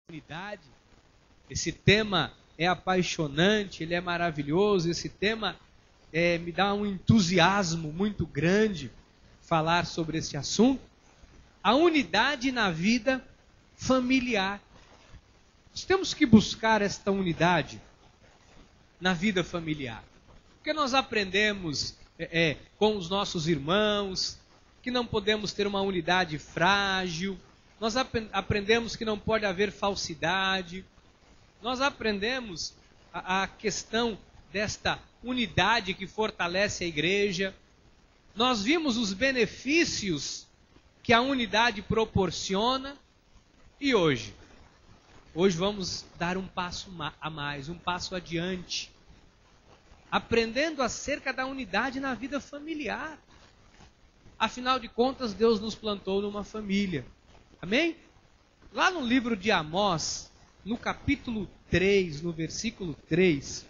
Unidade. Esse tema é apaixonante, ele é maravilhoso, esse tema me dá um entusiasmo muito grande falar sobre esse assunto. A unidade na vida familiar. Nós temos que buscar esta unidade na vida familiar. Porque nós aprendemos com os nossos irmãos que não podemos ter uma unidade frágil. Nós aprendemos que não pode haver falsidade. Nós aprendemos a questão desta unidade que fortalece a igreja. Nós vimos os benefícios que a unidade proporciona. E hoje? Hoje vamos dar um passo a mais, um passo adiante. Aprendendo acerca da unidade na vida familiar. Afinal de contas, Deus nos plantou numa família. Amém? Lá no livro de Amós, no capítulo 3, no versículo 3,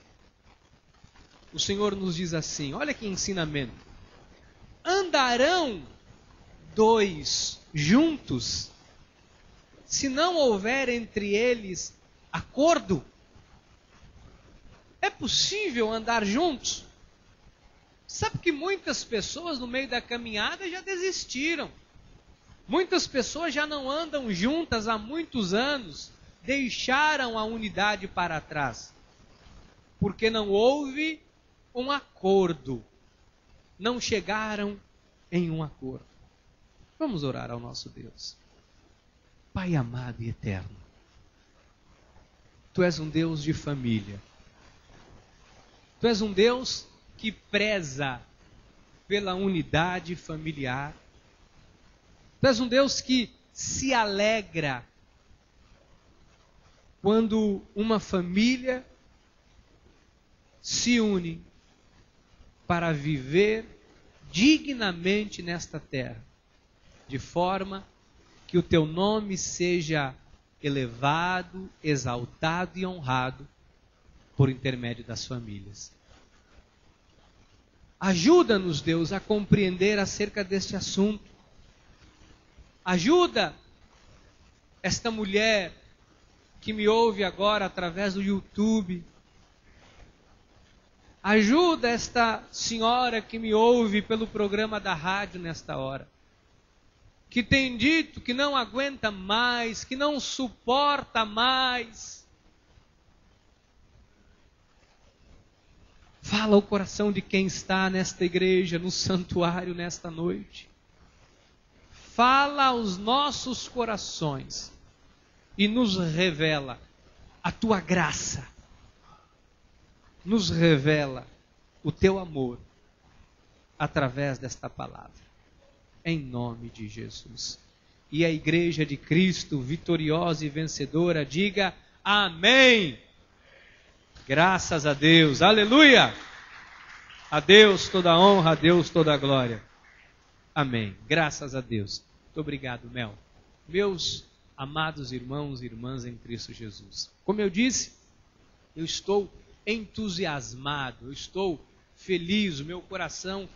o Senhor nos diz assim, olha que ensinamento. Andarão dois juntos, se não houver entre eles acordo? É possível andar juntos? Sabe que muitas pessoas no meio da caminhada já desistiram. Muitas pessoas já não andam juntas há muitos anos, deixaram a unidade para trás, porque não houve um acordo, não chegaram em um acordo. Vamos orar ao nosso Deus. Pai amado e eterno, Tu és um Deus de família, Tu és um Deus que preza pela unidade familiar. Tu és um Deus que se alegra quando uma família se une para viver dignamente nesta terra, de forma que o Teu nome seja elevado, exaltado e honrado por intermédio das famílias. Ajuda-nos, Deus, a compreender acerca deste assunto. Ajuda esta mulher que me ouve agora através do YouTube. Ajuda esta senhora que me ouve pelo programa da rádio nesta hora. Que tem dito que não aguenta mais, que não suporta mais. Fala o coração de quem está nesta igreja, no santuário nesta noite. Fala aos nossos corações e nos revela a Tua graça. Nos revela o Teu amor através desta palavra. Em nome de Jesus. E a igreja de Cristo, vitoriosa e vencedora, diga amém. Graças a Deus. Aleluia. A Deus toda a honra, a Deus toda a glória. Amém. Graças a Deus. Muito obrigado, Mel. Meus amados irmãos e irmãs em Cristo Jesus. Como eu disse, eu estou entusiasmado, eu estou feliz, o meu coração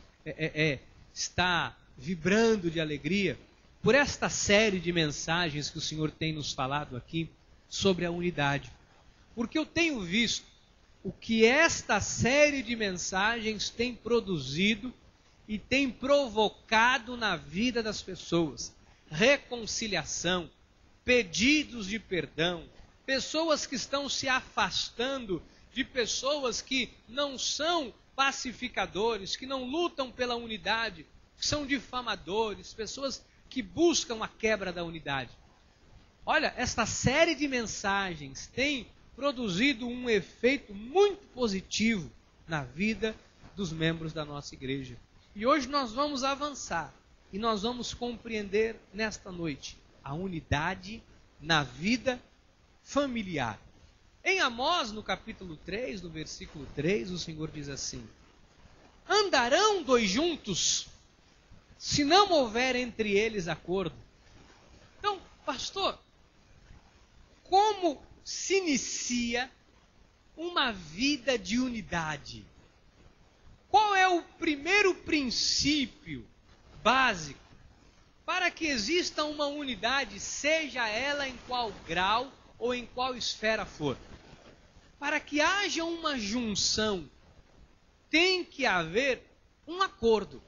está vibrando de alegria por esta série de mensagens que o Senhor tem nos falado aqui sobre a unidade. Porque eu tenho visto o que esta série de mensagens tem produzido e tem provocado na vida das pessoas. Reconciliação, pedidos de perdão, pessoas que estão se afastando de pessoas que não são pacificadores, que não lutam pela unidade, que são difamadores, pessoas que buscam a quebra da unidade. Olha, esta série de mensagens tem produzido um efeito muito positivo na vida dos membros da nossa igreja. E hoje nós vamos avançar e nós vamos compreender nesta noite a unidade na vida familiar. Em Amós, no capítulo 3, no versículo 3, o Senhor diz assim: andarão dois juntos, se não houver entre eles acordo. Então, pastor, como se inicia uma vida de unidade? Qual é o primeiro princípio básico para que exista uma unidade, seja ela em qual grau ou em qual esfera for. Para que haja uma junção, tem que haver um acordo.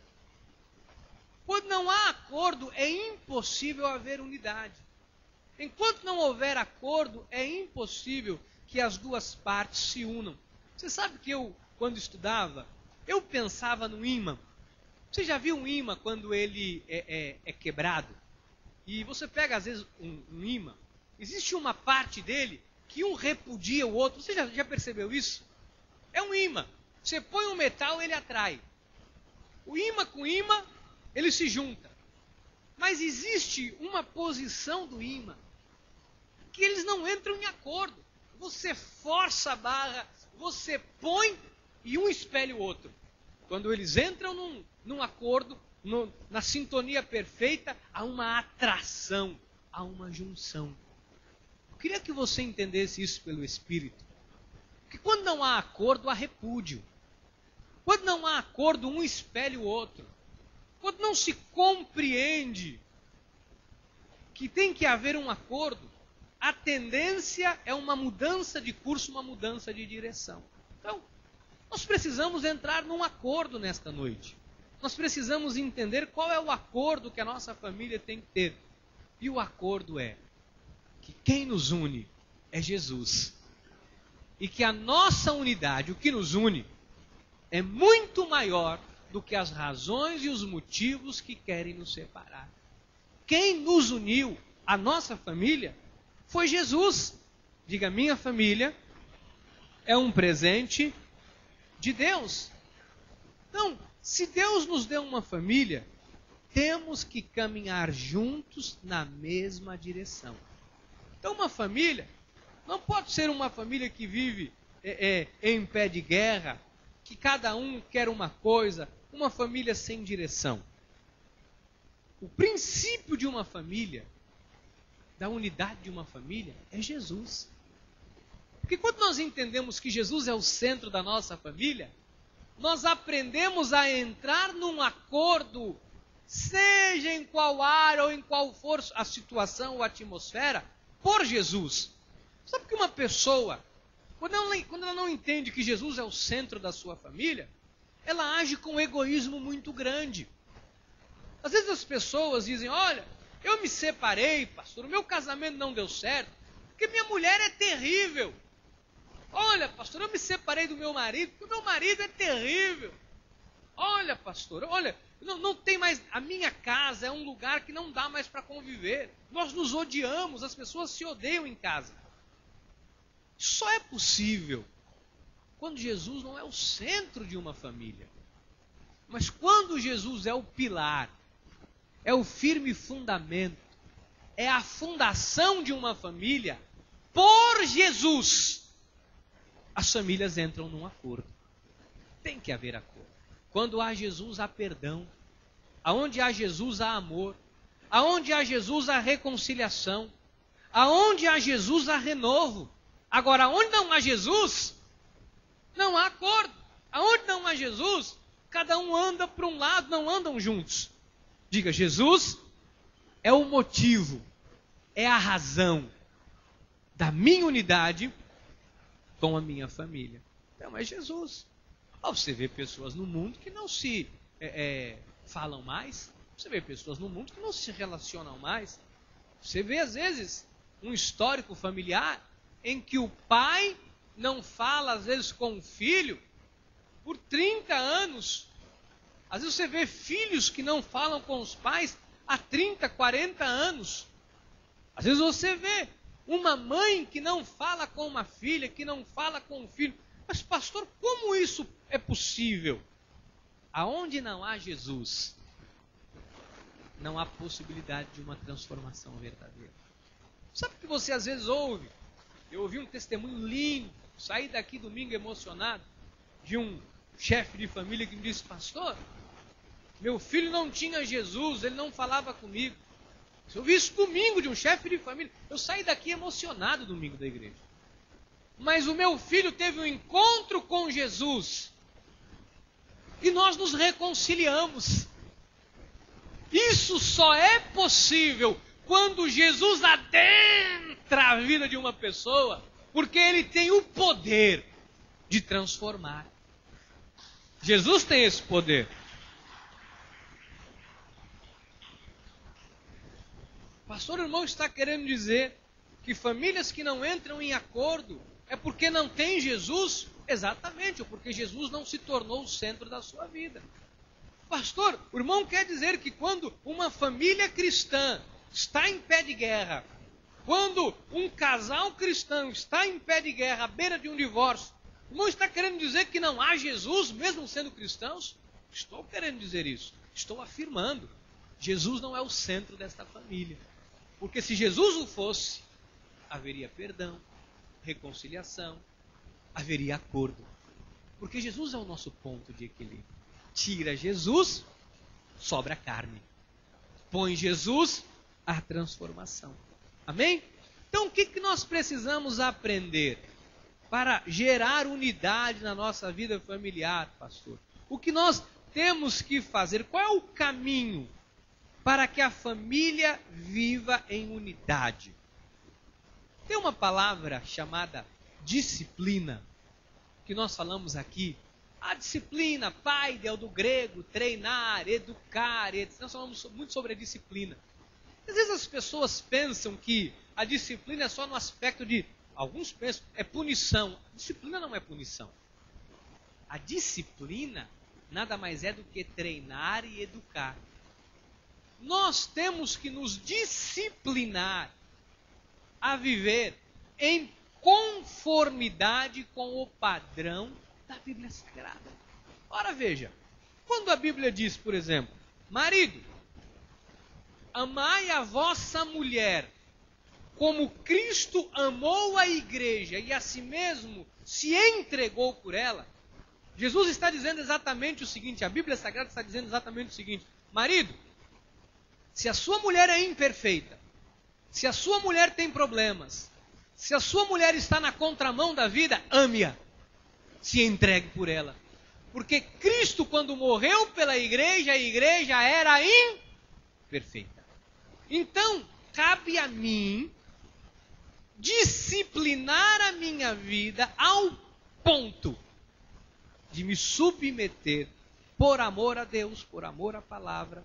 Quando não há acordo, é impossível haver unidade. Enquanto não houver acordo, é impossível que as duas partes se unam. Você sabe que eu, quando estudava, eu pensava no ímã. Você já viu um ímã quando ele é quebrado? E você pega, às vezes, um ímã, existe uma parte dele que um repudia o outro. Você já percebeu isso? É um ímã. Você põe um metal, ele atrai. O ímã com ímã, ele se junta. Mas existe uma posição do ímã que eles não entram em acordo. Você força a barra, você põe e um espelha o outro. Quando eles entram num acordo, na sintonia perfeita, há uma atração, há uma junção. Eu queria que você entendesse isso pelo Espírito. Porque quando não há acordo, há repúdio. Quando não há acordo, um espelha o outro. Quando não se compreende que tem que haver um acordo, a tendência é uma mudança de curso, uma mudança de direção. Então, nós precisamos entrar num acordo nesta noite. Nós precisamos entender qual é o acordo que a nossa família tem que ter. E o acordo é que quem nos une é Jesus. E que a nossa unidade, o que nos une, é muito maior do que as razões e os motivos que querem nos separar. Quem nos uniu, a nossa família, foi Jesus. Diga, minha família é um presente de Deus. Então, se Deus nos deu uma família, temos que caminhar juntos na mesma direção. Então, uma família não pode ser uma família que vive em pé de guerra, que cada um quer uma coisa, uma família sem direção. O princípio de uma família, da unidade de uma família, é Jesus. Porque quando nós entendemos que Jesus é o centro da nossa família, nós aprendemos a entrar num acordo, seja em qual área ou em qual for a situação ou a atmosfera, por Jesus. Sabe que uma pessoa, quando ela não entende que Jesus é o centro da sua família, ela age com um egoísmo muito grande. Às vezes as pessoas dizem, olha, eu me separei, pastor, o meu casamento não deu certo, porque minha mulher é terrível. Olha, pastor, eu me separei do meu marido, porque o meu marido é terrível. Olha, pastor, olha, não tem mais, a minha casa é um lugar que não dá mais para conviver. Nós nos odiamos, as pessoas se odeiam em casa. Só é possível quando Jesus não é o centro de uma família. Mas quando Jesus é o pilar, é o firme fundamento, é a fundação de uma família, por Jesus, as famílias entram num acordo. Tem que haver acordo. Quando há Jesus, há perdão. Aonde há Jesus, há amor. Aonde há Jesus, há reconciliação. Aonde há Jesus, há renovo. Agora, onde não há Jesus, não há acordo. Aonde não há Jesus, cada um anda para um lado, não andam juntos. Diga, Jesus é o motivo, é a razão da minha unidade com a minha família. Então é Jesus. Você vê pessoas no mundo que não se falam mais. Você vê pessoas no mundo que não se relacionam mais. Você vê, às vezes, um histórico familiar em que o pai não fala, às vezes, com o filho por 30 anos. Às vezes você vê filhos que não falam com os pais há 30, 40 anos. Às vezes você vê uma mãe que não fala com uma filha, que não fala com um filho. Mas, pastor, como isso é possível? Aonde não há Jesus, não há possibilidade de uma transformação verdadeira. Sabe o que você às vezes ouve? Eu ouvi um testemunho lindo, saí daqui domingo emocionado, de um chefe de família que me disse, pastor, meu filho não tinha Jesus, ele não falava comigo. Eu ouvi isso domingo de um chefe de família. Eu saí daqui emocionado domingo da igreja. Mas o meu filho teve um encontro com Jesus. E nós nos reconciliamos. Isso só é possível quando Jesus adentra penetra a vida de uma pessoa, porque ele tem o poder de transformar. Jesus tem esse poder. Pastor, o irmão está querendo dizer que famílias que não entram em acordo é porque não tem Jesus? Exatamente, ou porque Jesus não se tornou o centro da sua vida. Pastor, o irmão quer dizer que quando uma família cristã está em pé de guerra, quando um casal cristão está em pé de guerra à beira de um divórcio, o irmão está querendo dizer que não há Jesus mesmo sendo cristãos? Estou querendo dizer isso. Estou afirmando. Jesus não é o centro desta família. Porque se Jesus o fosse, haveria perdão, reconciliação, haveria acordo. Porque Jesus é o nosso ponto de equilíbrio. Tira Jesus, sobra carne. Põe Jesus, a transformação. Amém? Então o que nós precisamos aprender para gerar unidade na nossa vida familiar, pastor? O que nós temos que fazer? Qual é o caminho para que a família viva em unidade? Tem uma palavra chamada disciplina, que nós falamos aqui. A disciplina, paidel do grego, treinar, educar, etc. Nós falamos muito sobre a disciplina. Às vezes as pessoas pensam que a disciplina é só no aspecto de, alguns pensam, é punição. A disciplina não é punição. A disciplina nada mais é do que treinar e educar. Nós temos que nos disciplinar a viver em conformidade com o padrão da Bíblia Sagrada. Ora, veja, quando a Bíblia diz, por exemplo, marido, amai a vossa mulher como Cristo amou a igreja e a si mesmo se entregou por ela, Jesus está dizendo exatamente o seguinte, a Bíblia Sagrada está dizendo exatamente o seguinte: marido, se a sua mulher é imperfeita, se a sua mulher tem problemas, se a sua mulher está na contramão da vida, ame-a, se entregue por ela. Porque Cristo, quando morreu pela igreja, a igreja era imperfeita. Então, cabe a mim disciplinar a minha vida ao ponto de me submeter, por amor a Deus, por amor à palavra,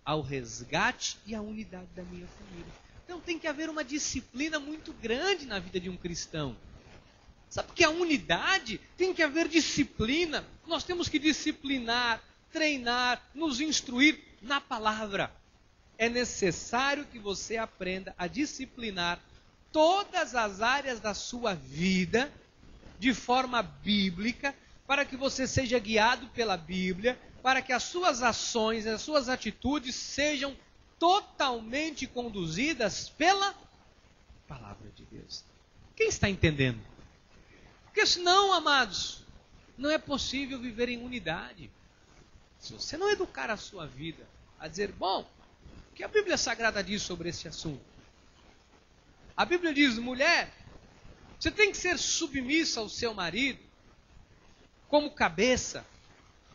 ao resgate e à unidade da minha família. Então tem que haver uma disciplina muito grande na vida de um cristão. Sabe que a unidade tem que haver disciplina. Nós temos que disciplinar, treinar, nos instruir na palavra. É necessário que você aprenda a disciplinar todas as áreas da sua vida de forma bíblica, para que você seja guiado pela Bíblia, para que as suas ações, as suas atitudes sejam totalmente conduzidas pela palavra de Deus. Quem está entendendo? Porque senão, amados, não é possível viver em unidade. Se você não educar a sua vida a dizer, bom, o que a Bíblia Sagrada diz sobre esse assunto? A Bíblia diz, mulher, você tem que ser submissa ao seu marido como cabeça.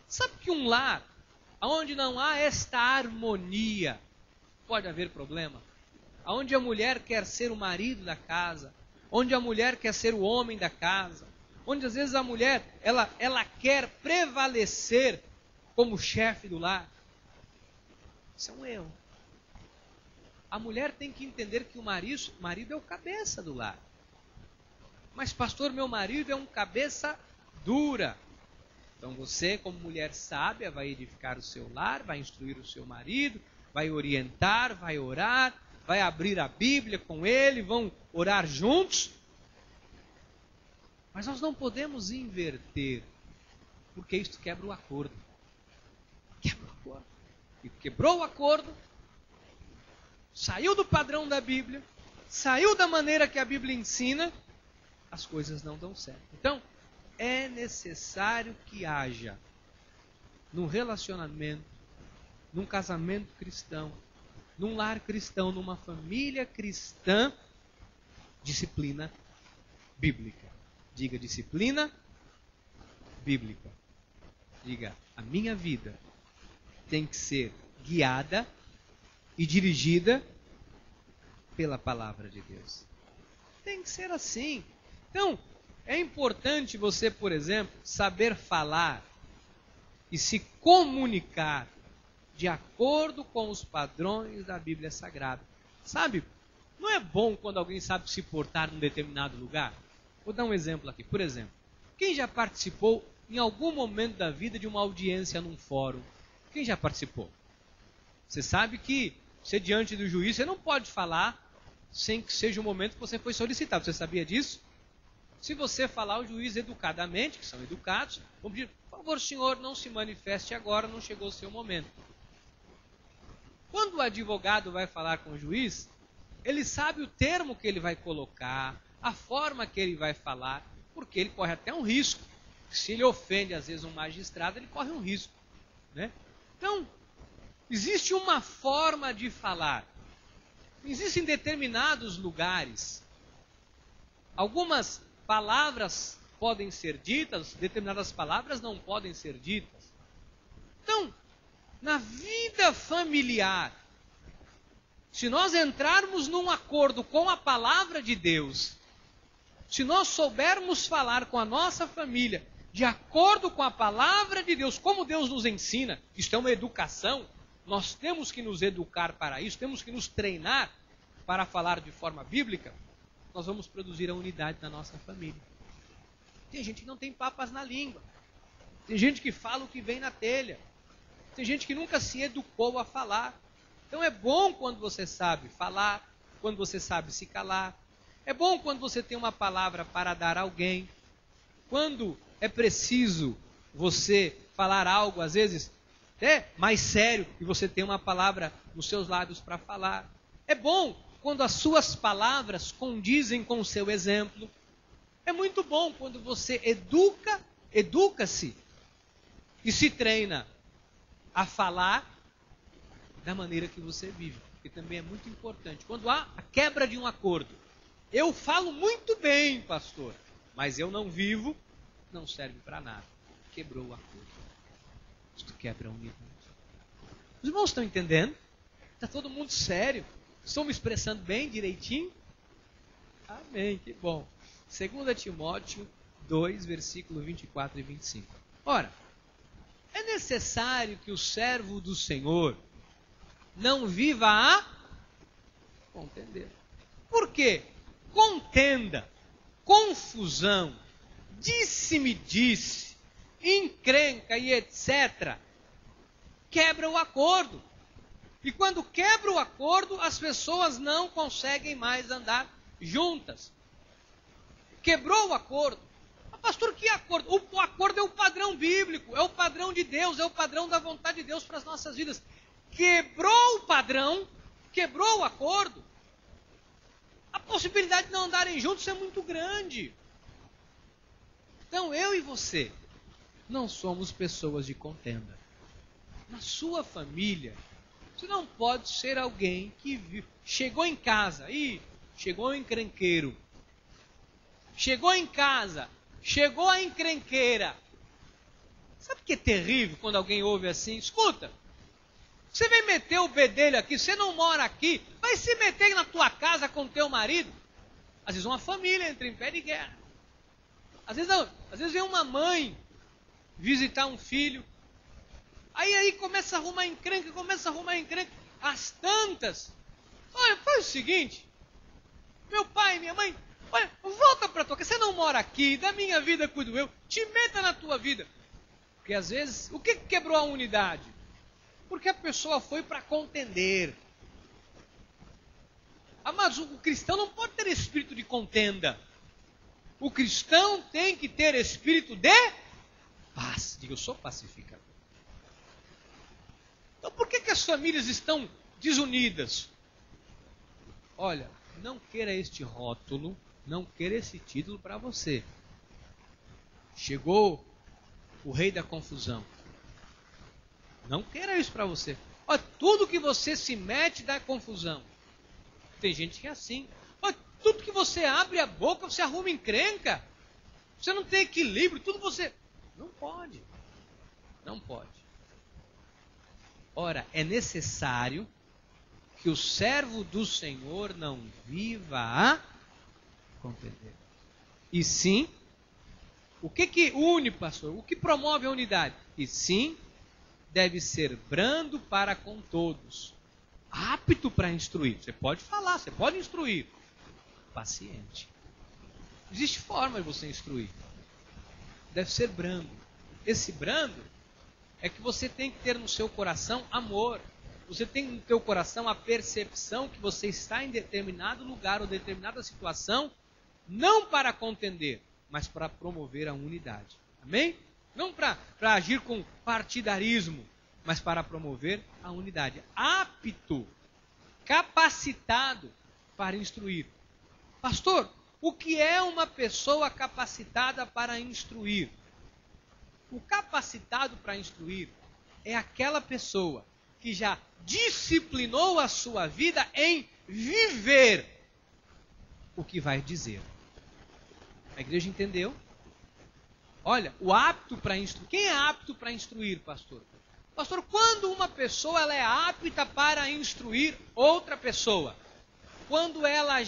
Sabe que um lar onde não há esta harmonia, pode haver problema. Onde a mulher quer ser o marido da casa, onde a mulher quer ser o homem da casa, onde às vezes a mulher ela quer prevalecer como chefe do lar. Isso é um erro. A mulher tem que entender que o marido é o cabeça do lar. Mas pastor, meu marido é um cabeça dura. Então você, como mulher sábia, vai edificar o seu lar, vai instruir o seu marido, vai orientar, vai orar, vai abrir a Bíblia com ele, vão orar juntos. Mas nós não podemos inverter, porque isto quebra o acordo. Quebra o acordo. E quebrou o acordo, saiu do padrão da Bíblia, saiu da maneira que a Bíblia ensina, as coisas não dão certo. Então, é necessário que haja, num relacionamento, num casamento cristão, num lar cristão, numa família cristã, disciplina bíblica. Diga disciplina bíblica. Diga, a minha vida tem que ser guiada e dirigida pela palavra de Deus. Tem que ser assim. Então, é importante você, por exemplo, saber falar e se comunicar de acordo com os padrões da Bíblia Sagrada. Sabe, não é bom quando alguém sabe se portar num determinado lugar? Vou dar um exemplo aqui. Por exemplo, quem já participou em algum momento da vida de uma audiência num fórum? Quem já participou? Você sabe que você diante do juiz, você não pode falar sem que seja o momento que você foi solicitado. Você sabia disso? Se você falar, o juiz educadamente, que são educados, vão pedir, por favor, senhor, não se manifeste agora, não chegou o seu momento. Quando o advogado vai falar com o juiz, ele sabe o termo que ele vai colocar, a forma que ele vai falar, porque ele corre até um risco. Se ele ofende, às vezes, um magistrado, ele corre um risco, né? Então, existe uma forma de falar. Existem determinados lugares, algumas palavras podem ser ditas, determinadas palavras não podem ser ditas. Então, na vida familiar, se nós entrarmos num acordo com a palavra de Deus, se nós soubermos falar com a nossa família de acordo com a palavra de Deus, como Deus nos ensina, isto é uma educação, nós temos que nos educar para isso, temos que nos treinar para falar de forma bíblica, nós vamos produzir a unidade na nossa família. Tem gente que não tem papas na língua, tem gente que fala o que vem na telha, tem gente que nunca se educou a falar. Então é bom quando você sabe falar, quando você sabe se calar. É bom quando você tem uma palavra para dar a alguém. Quando é preciso você falar algo, às vezes, até mais sério, e você tem uma palavra nos seus lábios para falar. É bom quando as suas palavras condizem com o seu exemplo. É muito bom quando você educa-se e se treina a falar da maneira que você vive, que também é muito importante. Quando há a quebra de um acordo, eu falo muito bem, pastor, mas eu não vivo, não serve para nada. Quebrou o acordo. Isto quebra a unidade. Os irmãos estão entendendo? Está todo mundo sério? Estou me expressando bem, direitinho? Amém, que bom. 2 Timóteo 2, versículo 24 e 25. Ora, é necessário que o servo do Senhor não viva a contender. Por quê? Contenda, confusão, disse-me-disse, encrenca e etc. quebra o acordo. E quando quebra o acordo, as pessoas não conseguem mais andar juntas. Quebrou o acordo. Mas, pastor, que acordo? O acordo é o padrão bíblico, é o padrão de Deus, é o padrão da vontade de Deus para as nossas vidas. Quebrou o padrão, quebrou o acordo, a possibilidade de não andarem juntos é muito grande. Então, eu e você não somos pessoas de contenda. Na sua família, você não pode ser alguém que chegou em casa, chegou um encrenqueiro. Chegou em casa, chegou a encrenqueira. Sabe o que é terrível quando alguém ouve assim? Escuta, você vem meter o bedelho aqui, você não mora aqui, vai se meter na tua casa com teu marido. Às vezes uma família entra em pé de guerra. Às vezes vem uma mãe visitar um filho. Aí começa a arrumar encrenca, As tantas. Olha, faz o seguinte. Meu pai, minha mãe, olha, volta para tua casa. Você não mora aqui, da minha vida cuido eu. Te meta na tua vida. Porque às vezes, o que quebrou a unidade? Porque a pessoa foi para contender. Mas o cristão não pode ter espírito de contenda. O cristão tem que ter espírito de paz. Diga, eu sou pacificador. Então por que as famílias estão desunidas? Olha, não queira este rótulo, não queira esse título para você. Chegou o rei da confusão. Não queira isso para você. Olha, tudo que você se mete dá confusão. Tem gente que é assim. Olha, tudo que você abre a boca, você arruma encrenca. Você não tem equilíbrio, tudo você... Não pode. Não pode. Ora, é necessário que o servo do Senhor não viva a contender. E sim, o que une, pastor? O que promove a unidade? E sim, deve ser brando para com todos, apto para instruir. Você pode falar, você pode instruir. Paciente. Existe forma de você instruir. Deve ser brando. Esse brando é que você tem que ter no seu coração amor. Você tem no teu coração a percepção que você está em determinado lugar ou determinada situação, não para contender, mas para promover a unidade. Amém? Não para agir com partidarismo, mas para promover a unidade. Apto, capacitado para instruir. Pastor, o que é uma pessoa capacitada para instruir? O capacitado para instruir é aquela pessoa que já disciplinou a sua vida em viver o que vai dizer. A igreja entendeu? Olha, o apto para instruir. Quem é apto para instruir, pastor? Pastor, quando uma pessoa ela é apta para instruir outra pessoa? Quando ela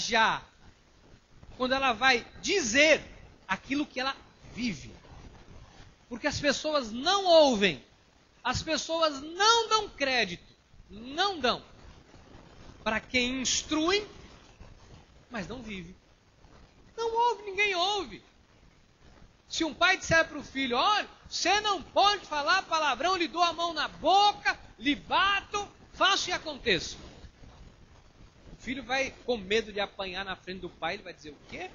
vai dizer aquilo que ela vive. Porque as pessoas não ouvem, as pessoas não dão crédito, não dão para quem instrui, mas não vive. Não ouve, ninguém ouve. Se um pai disser para o filho, olha, você não pode falar palavrão, lhe dou a mão na boca, lhe bato, faço e aconteço. O filho vai com medo de apanhar na frente do pai, ele vai dizer o quê?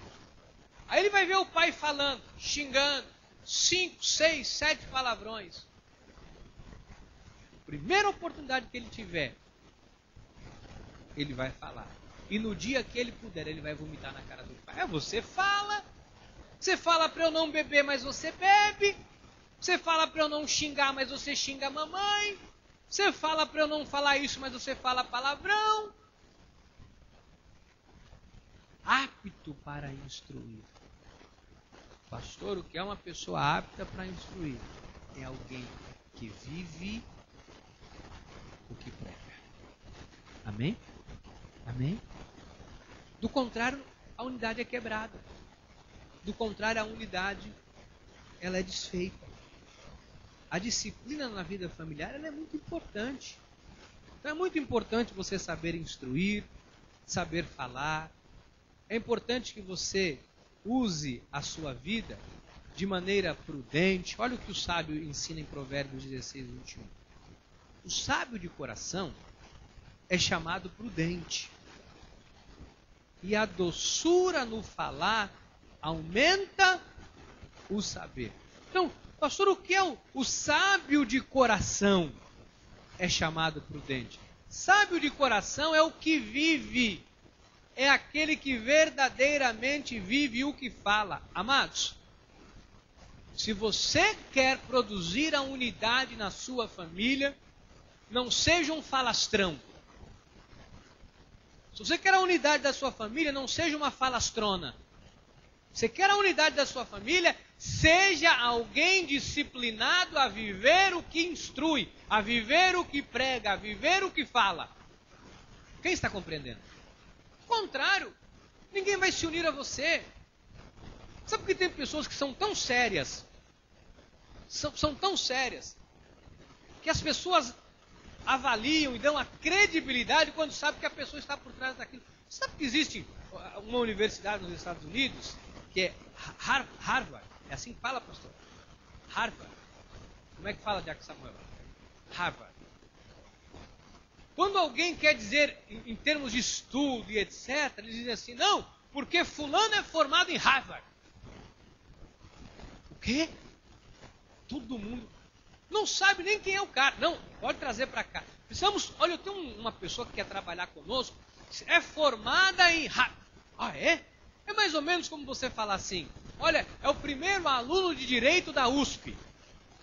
Aí ele vai ver o pai falando, xingando, 5, 6, 7 palavrões. Primeira oportunidade que ele tiver, ele vai falar. E no dia que ele puder, ele vai vomitar na cara do pai. Você fala para eu não beber, mas você bebe. Você fala para eu não xingar, mas você xinga a mamãe. Você fala para eu não falar isso, mas você fala palavrão. Apto para instruir. Pastor, o que é uma pessoa apta para instruir? É alguém que vive o que prega. Amém? Amém? Do contrário, a unidade é quebrada. Do contrário, a unidade ela é desfeita. A disciplina na vida familiar ela é muito importante. Então é muito importante você saber instruir, saber falar. É importante que você use a sua vida de maneira prudente. Olha o que o sábio ensina em Provérbios 16, 21. O sábio de coração é chamado prudente. E a doçura no falar aumenta o saber. Então, pastor, o que é o sábio de coração? É chamado prudente. Sábio de coração é o que vive. É aquele que verdadeiramente vive o que fala. Amados, se você quer produzir a unidade na sua família, não seja um falastrão. Se você quer a unidade da sua família, não seja uma falastrona. Você quer a unidade da sua família, seja alguém disciplinado a viver o que instrui, a viver o que prega, a viver o que fala. Quem está compreendendo? Ao contrário, ninguém vai se unir a você. Sabe por que tem pessoas que são tão sérias? São tão sérias, que as pessoas avaliam e dão a credibilidade quando sabem que a pessoa está por trás daquilo. Sabe que existe uma universidade nos Estados Unidos, que é Harvard? É assim que fala, pastor? Harvard. Como é que fala, Jack Samuel? Harvard. Quando alguém quer dizer em termos de estudo e etc., eles dizem assim, não, porque fulano é formado em Harvard. O quê? Todo mundo não sabe nem quem é o cara. Não, pode trazer para cá. Precisamos, olha, eu tenho uma pessoa que quer trabalhar conosco, é formada em Harvard. Ah, é? É mais ou menos como você falar assim, olha, é o primeiro aluno de Direito da USP,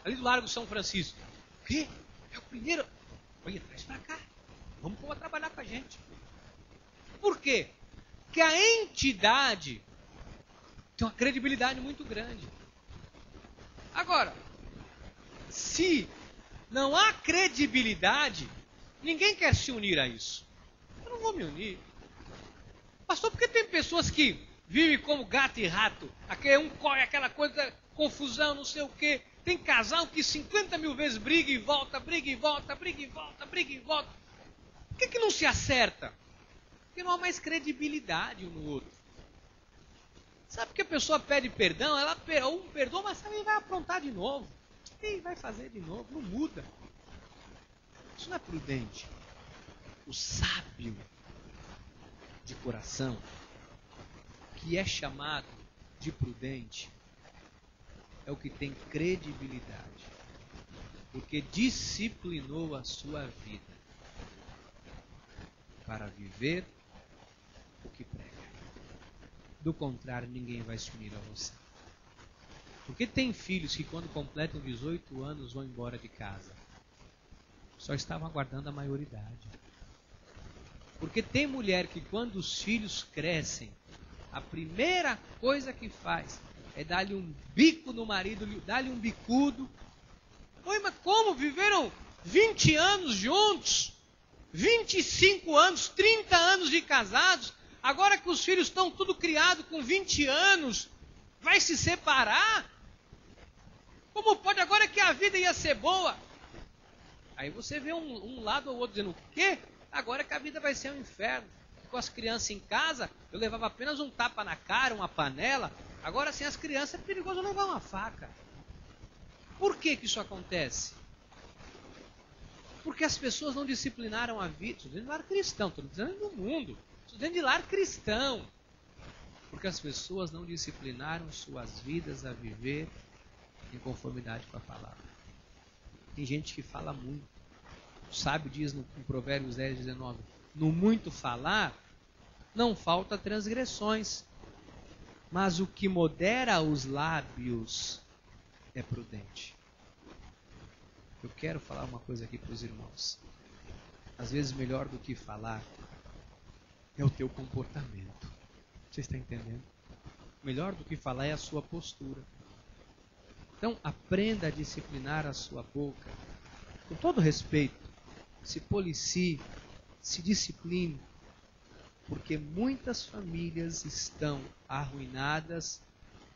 ali do Largo São Francisco. O quê? É o primeiro? Olha, traz para cá. Vamos pôr a trabalhar com a gente. Por quê? Porque a entidade tem uma credibilidade muito grande. Agora, se não há credibilidade, ninguém quer se unir a isso. não vou me unir. Pastor, porque tem pessoas que vivem como gato e rato, um corre, aquela coisa, confusão, não sei o quê. Tem casal que 50 mil vezes briga e volta, briga e volta, briga e volta, briga e volta. Por que não se acerta? Porque não há mais credibilidade um no outro. Sabe que a pessoa pede perdão, um perdoa, mas também vai aprontar de novo. E vai fazer de novo, não muda. Isso não é prudente. O sábio de coração, que é chamado de prudente, é o que tem credibilidade, porque disciplinou a sua vida para viver o que prega. Do contrário, ninguém vai se unir a você. Porque tem filhos que quando completam 18 anos vão embora de casa. Só estavam aguardando a maioridade. Porque tem mulher que quando os filhos crescem, a primeira coisa que faz é dar-lhe um bico no marido, dar-lhe um bicudo. Oi, mas como? Viveram 20 anos juntos, 25 anos, 30 anos de casados, agora que os filhos estão tudo criados com 20 anos, vai se separar? Como pode? Agora que a vida ia ser boa. Aí você vê um lado ou outro dizendo, o quê? Agora que a vida vai ser um inferno. Com as crianças em casa, eu levava apenas um tapa na cara, uma panela. Agora sem as crianças é perigoso eu levar uma faca. Por que isso acontece? Porque as pessoas não disciplinaram a vida. Estou dizendo de lar cristão, estou dizendo do mundo. Estou dizendo de lar cristão. Porque as pessoas não disciplinaram suas vidas a viver em conformidade com a palavra. Tem gente que fala muito. O sábio diz em Provérbios 10, 19, no muito falar, não falta transgressões, mas o que modera os lábios é prudente. Eu quero falar uma coisa aqui para os irmãos. Às vezes melhor do que falar é o teu comportamento. Você está entendendo? Melhor do que falar é a sua postura. Então aprenda a disciplinar a sua boca. Com todo respeito, se policie, se discipline, porque muitas famílias estão arruinadas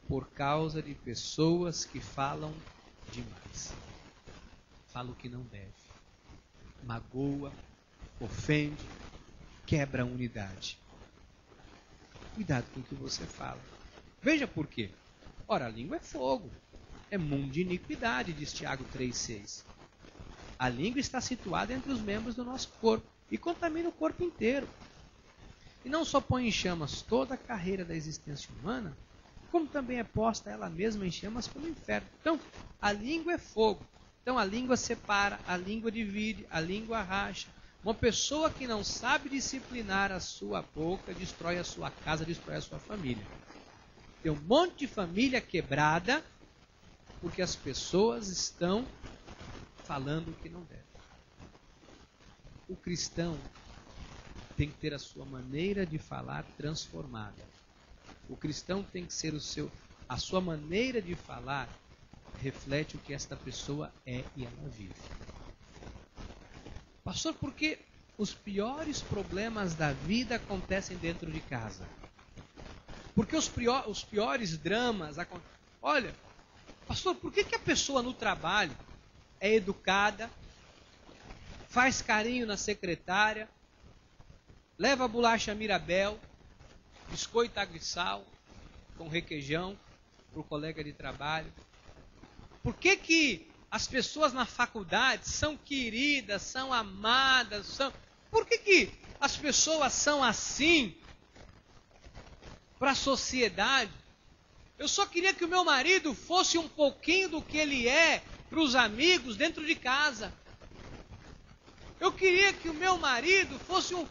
por causa de pessoas que falam demais. Fala o que não deve, magoa, ofende, quebra a unidade. Cuidado com o que você fala. Veja por quê. Ora, a língua é fogo, é mundo de iniquidade, diz Tiago 3,6. A língua está situada entre os membros do nosso corpo e contamina o corpo inteiro. E não só põe em chamas toda a carreira da existência humana, como também é posta ela mesma em chamas pelo inferno. Então, a língua é fogo. Então, a língua separa, a língua divide, a língua racha. Uma pessoa que não sabe disciplinar a sua boca, destrói a sua casa, destrói a sua família. Tem um monte de família quebrada, porque as pessoas estão falando o que não deve. O cristão tem que ter a sua maneira de falar transformada. O cristão tem que ser a sua maneira de falar reflete o que esta pessoa é e ela vive. Pastor, por que os piores problemas da vida acontecem dentro de casa? Porque os piores dramas acontecem. Olha, pastor, por que a pessoa no trabalho é educada, faz carinho na secretária, leva a bolacha Mirabel, biscoito água e sal, com requeijão, para o colega de trabalho? Por que as pessoas na faculdade são queridas, são amadas? Por que as pessoas são assim para a sociedade? Eu só queria que o meu marido fosse um pouquinho do que ele é para os amigos dentro de casa. Eu queria que o meu marido fosse um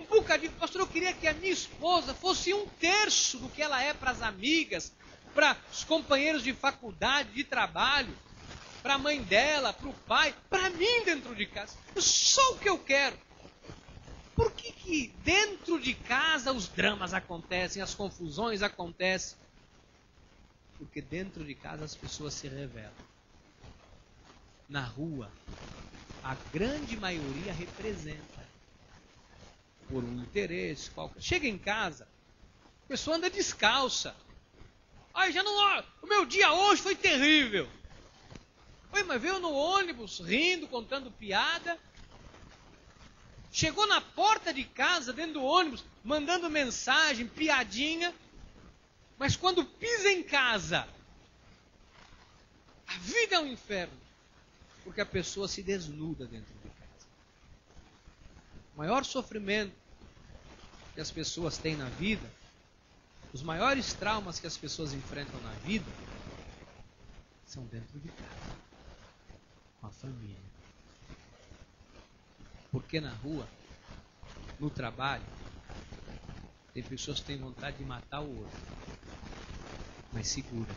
bocadinho. Pastor, eu queria que a minha esposa fosse 1/3 do que ela é para as amigas, para os companheiros de faculdade, de trabalho, para a mãe dela, para o pai, para mim dentro de casa. Só o que eu quero. Por que dentro de casa os dramas acontecem, as confusões acontecem? Porque dentro de casa as pessoas se revelam. Na rua, a grande maioria representa. por um interesse qualquer. Chega em casa, a pessoa anda descalça. Ai, já não, o meu dia hoje foi terrível. Oi, mas veio no ônibus, rindo, contando piada. Chegou na porta de casa, dentro do ônibus, mandando mensagem, piadinha. Mas quando pisa em casa, a vida é um inferno. Porque a pessoa se desnuda dentro de casa. O maior sofrimento que as pessoas têm na vida, os maiores traumas que as pessoas enfrentam na vida, são dentro de casa, com a família. Porque na rua, no trabalho, tem pessoas que têm vontade de matar o outro, mas segura.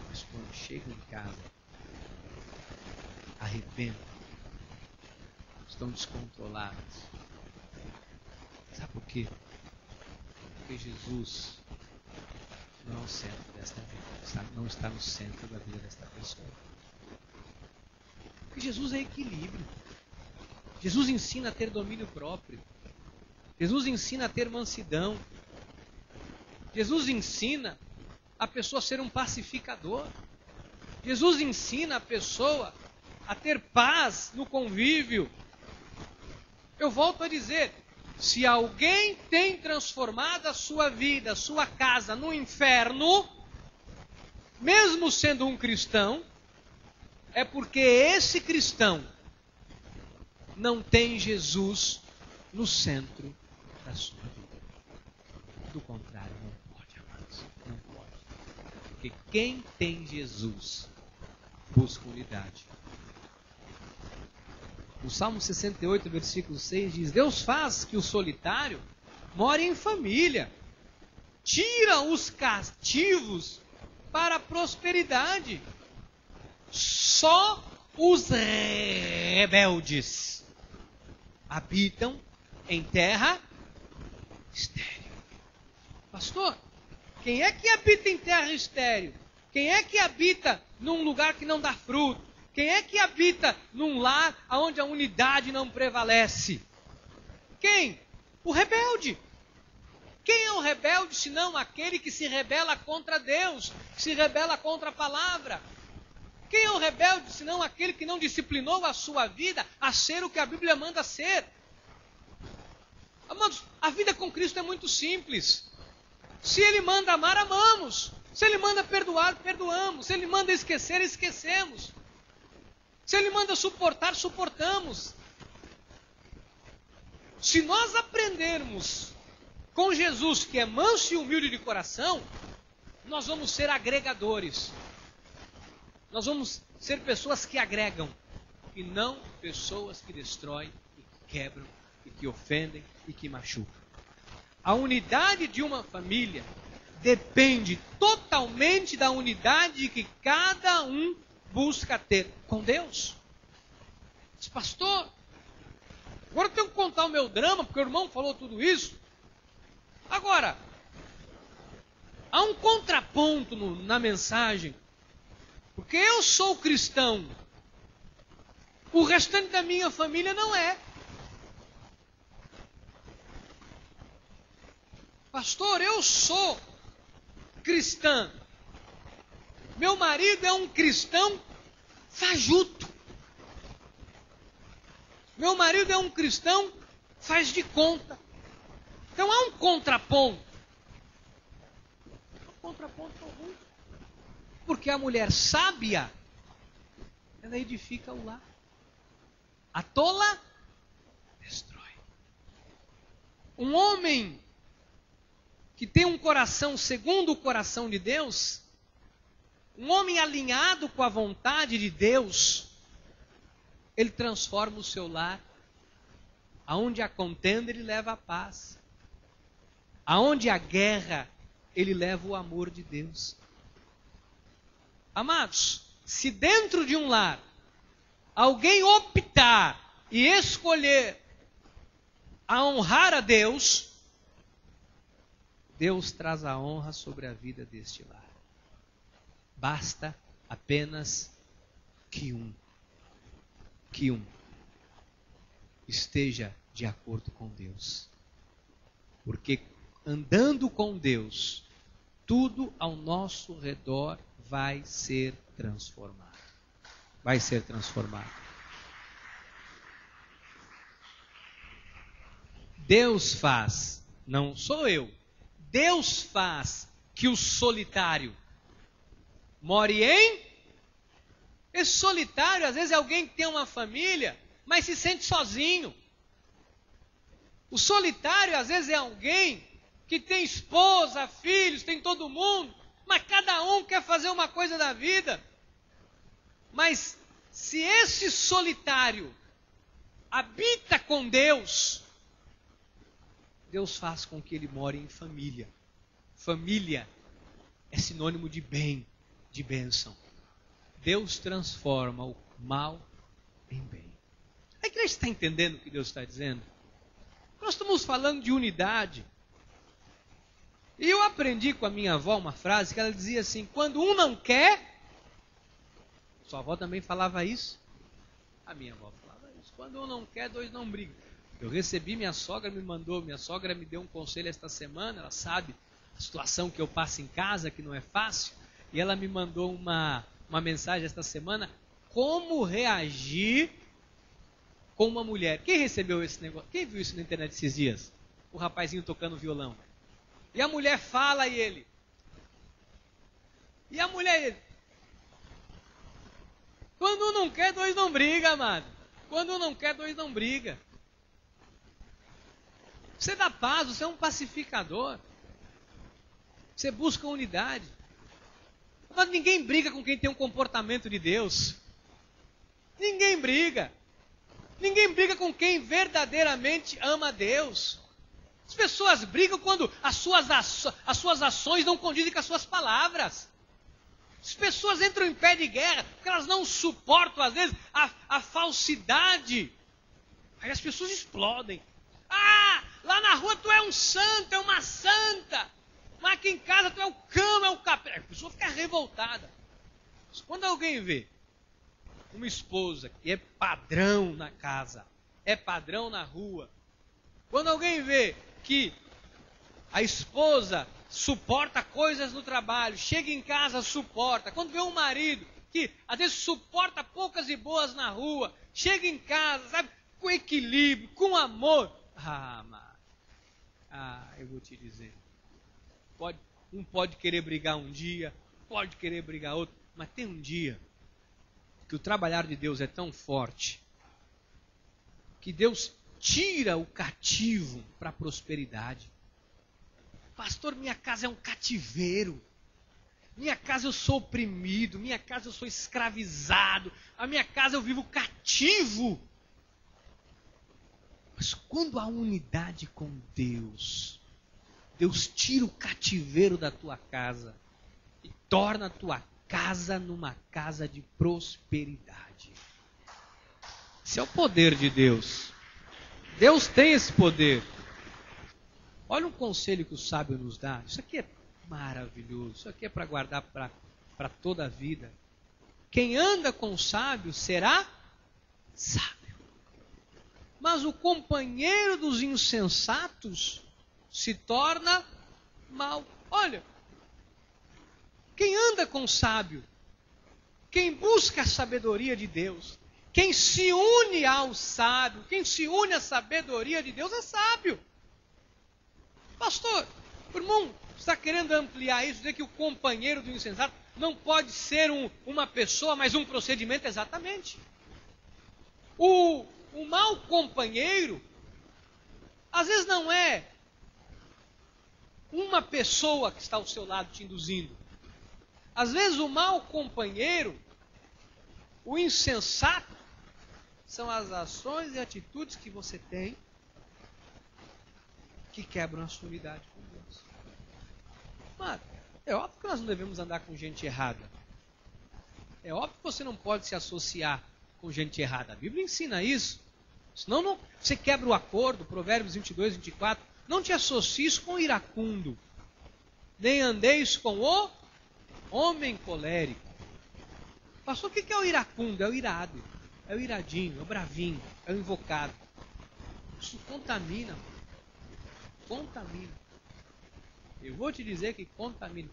Mas quando chegam em casa, arrebentam, estão descontrolados. Sabe por quê? Porque Jesus não é o centro desta vida, não está no centro da vida desta pessoa. Porque Jesus é equilíbrio. Jesus ensina a ter domínio próprio. Jesus ensina a ter mansidão. Jesus ensina a pessoa a ser um pacificador. Jesus ensina a pessoa a ter paz no convívio. Eu volto a dizer, se alguém tem transformado a sua vida, a sua casa no inferno, mesmo sendo um cristão, é porque esse cristão não tem Jesus no centro da sua vida. Do contrário, não pode, amados. Não pode. Porque quem tem Jesus busca unidade. O Salmo 68, versículo 6 diz: Deus faz que o solitário more em família, tira os cativos para a prosperidade. Só os rebeldes habitam em terra estéril. Pastor, quem é que habita em terra estéril? Quem é que habita num lugar que não dá fruto? Quem é que habita num lar onde a unidade não prevalece? Quem? O rebelde. Quem é o rebelde senão aquele que se rebela contra Deus, que se rebela contra a palavra? Quem é o rebelde senão aquele que não disciplinou a sua vida a ser o que a Bíblia manda ser? Amados, a vida com Cristo é muito simples. Se Ele manda amar, amamos. Se Ele manda perdoar, perdoamos. Se Ele manda esquecer, esquecemos. Se Ele manda suportar, suportamos. Se nós aprendermos com Jesus, que é manso e humilde de coração, nós vamos ser agregadores. Nós vamos ser pessoas que agregam, e não pessoas que destroem, e que quebram, e que ofendem, e que machucam. A unidade de uma família depende totalmente da unidade que cada um busca ter com Deus. Diz, pastor, agora eu tenho que contar o meu drama, porque o irmão falou tudo isso. Agora, há um contraponto na mensagem. Porque eu sou cristão, o restante da minha família não é. Pastor, eu sou cristã. Meu marido é um cristão fajuto. Meu marido é um cristão faz de conta. Então há um contraponto. Um contraponto algum. Porque a mulher sábia, ela edifica o lar. A tola destrói. Um homem que tem um coração segundo o coração de Deus, um homem alinhado com a vontade de Deus, ele transforma o seu lar. Aonde há contenda, ele leva a paz. Aonde há guerra, ele leva o amor de Deus. Amados, se dentro de um lar alguém optar e escolher a honrar a Deus, Deus traz a honra sobre a vida deste lar. Basta apenas que um esteja de acordo com Deus. Porque andando com Deus, tudo ao nosso redor vai ser transformado. Vai ser transformado. Deus faz, não sou eu, Deus faz que o solitário more em... Esse solitário, às vezes, é alguém que tem uma família, mas se sente sozinho. O solitário, às vezes, é alguém que tem esposa, filhos, tem todo mundo, mas cada um quer fazer uma coisa da vida. Mas se esse solitário habita com Deus, Deus faz com que ele more em família. Família é sinônimo de bem, de bênção. Deus transforma o mal em bem. A igreja está entendendo o que Deus está dizendo? Nós estamos falando de unidade. E eu aprendi com a minha avó uma frase que ela dizia assim: quando um não quer, sua avó também falava isso. A minha avó falava isso: quando um não quer, dois não brigam. Eu recebi, minha sogra me deu um conselho esta semana, ela sabe a situação que eu passo em casa, que não é fácil, e ela me mandou uma mensagem esta semana, como reagir com uma mulher. Quem recebeu esse negócio? Quem viu isso na internet esses dias? O rapazinho tocando violão. E a mulher fala e ele. E a mulher e ele. Quando um não quer, dois não briga, amado. Quando um não quer, dois não briga. Você dá paz, você é um pacificador. Você busca unidade. Mas ninguém briga com quem tem um comportamento de Deus. Ninguém briga. Ninguém briga com quem verdadeiramente ama a Deus. As pessoas brigam quando as suas ações não condizem com as suas palavras. As pessoas entram em pé de guerra porque elas não suportam, às vezes, a falsidade. Aí as pessoas explodem. Ah, lá na rua tu é um santo, é uma santa. Mas aqui em casa tu é o cão, é o capeta. A pessoa fica revoltada. Quando alguém vê uma esposa que é padrão na casa, é padrão na rua, quando alguém vê que a esposa suporta coisas no trabalho, chega em casa, suporta, quando vê um marido que às vezes suporta poucas e boas na rua, chega em casa, sabe, com equilíbrio, com amor, eu vou te dizer, um pode querer brigar um dia, pode querer brigar outro, mas tem um dia que o trabalhar de Deus é tão forte, que Deus tira o cativo para a prosperidade. Pastor, minha casa é um cativeiro. Minha casa eu sou oprimido, minha casa eu sou escravizado, a minha casa eu vivo cativo. Mas quando há unidade com Deus, Deus tira o cativeiro da tua casa e torna a tua casa numa casa de prosperidade. Esse é o poder de Deus. Deus tem esse poder. Olha um conselho que o sábio nos dá. Isso aqui é maravilhoso. Isso aqui é para guardar para toda a vida. Quem anda com o sábio será sábio. Mas o companheiro dos insensatos se torna mau. Olha, quem anda com o sábio, quem busca a sabedoria de Deus, quem se une ao sábio, quem se une à sabedoria de Deus é sábio. Pastor, irmão, está querendo ampliar isso, dizer que o companheiro do insensato não pode ser uma pessoa, mas um procedimento? Exatamente. O mau companheiro, às vezes não é uma pessoa que está ao seu lado te induzindo. Às vezes o mau companheiro, o insensato, são as ações e atitudes que você tem que quebram a sua unidade com Deus. Mas é óbvio que nós não devemos andar com gente errada. É óbvio que você não pode se associar com gente errada. A Bíblia ensina isso. Senão você quebra o acordo, Provérbios 22, 24. Não te associes com o iracundo, nem andeis com o homem colérico. Pastor, o que é o iracundo? É o irado, é o iradinho, é o bravinho, é o invocado. Isso contamina. Contamina. Eu vou te dizer que contamina.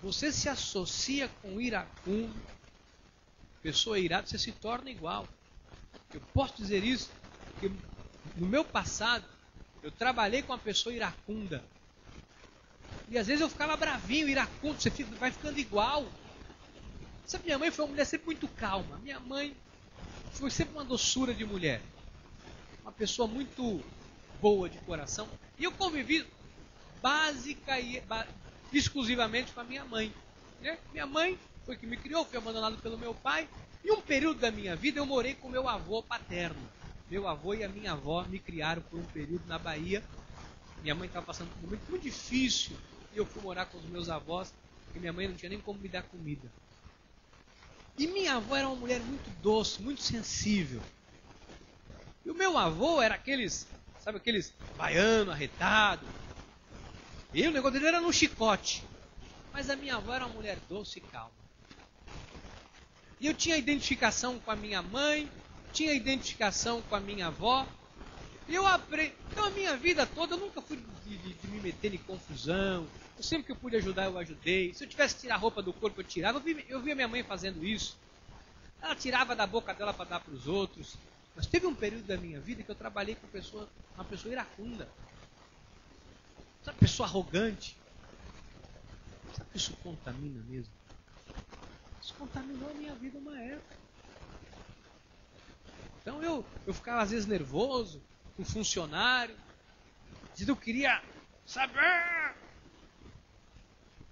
Você se associa com iracundo, pessoa irada, você se torna igual. Eu posso dizer isso, porque no meu passado, eu trabalhei com uma pessoa iracunda. E às vezes eu ficava bravinho, iracundo, você vai ficando igual. Sabe, minha mãe foi uma mulher sempre muito calma. Minha mãe foi sempre uma doçura de mulher. Uma pessoa muito boa de coração. E eu convivi básica e exclusivamente com a minha mãe. Né? Minha mãe foi que me criou, fui abandonado pelo meu pai. E um período da minha vida eu morei com meu avô paterno. Meu avô e a minha avó me criaram por um período na Bahia. Minha mãe estava passando por um momento muito difícil. E eu fui morar com os meus avós, porque minha mãe não tinha nem como me dar comida. E minha avó era uma mulher muito doce, muito sensível. E o meu avô era aqueles, sabe, aqueles baiano, arretado. E o negócio dele era no chicote. Mas a minha avó era uma mulher doce e calma. E eu tinha identificação com a minha mãe, tinha identificação com a minha avó. E eu aprendi. Então a minha vida toda eu nunca fui de me meter em confusão. Eu sempre que eu pude ajudar, eu ajudei. Se eu tivesse que tirar a roupa do corpo, eu tirava. Eu via minha mãe fazendo isso. Ela tirava da boca dela para dar para os outros. Mas teve um período da minha vida que eu trabalhei com uma pessoa iracunda. Sabe, pessoa arrogante. Sabe que isso contamina mesmo? Isso contaminou a minha vida uma época. Então eu ficava às vezes nervoso com funcionário. Às vezes eu queria saber.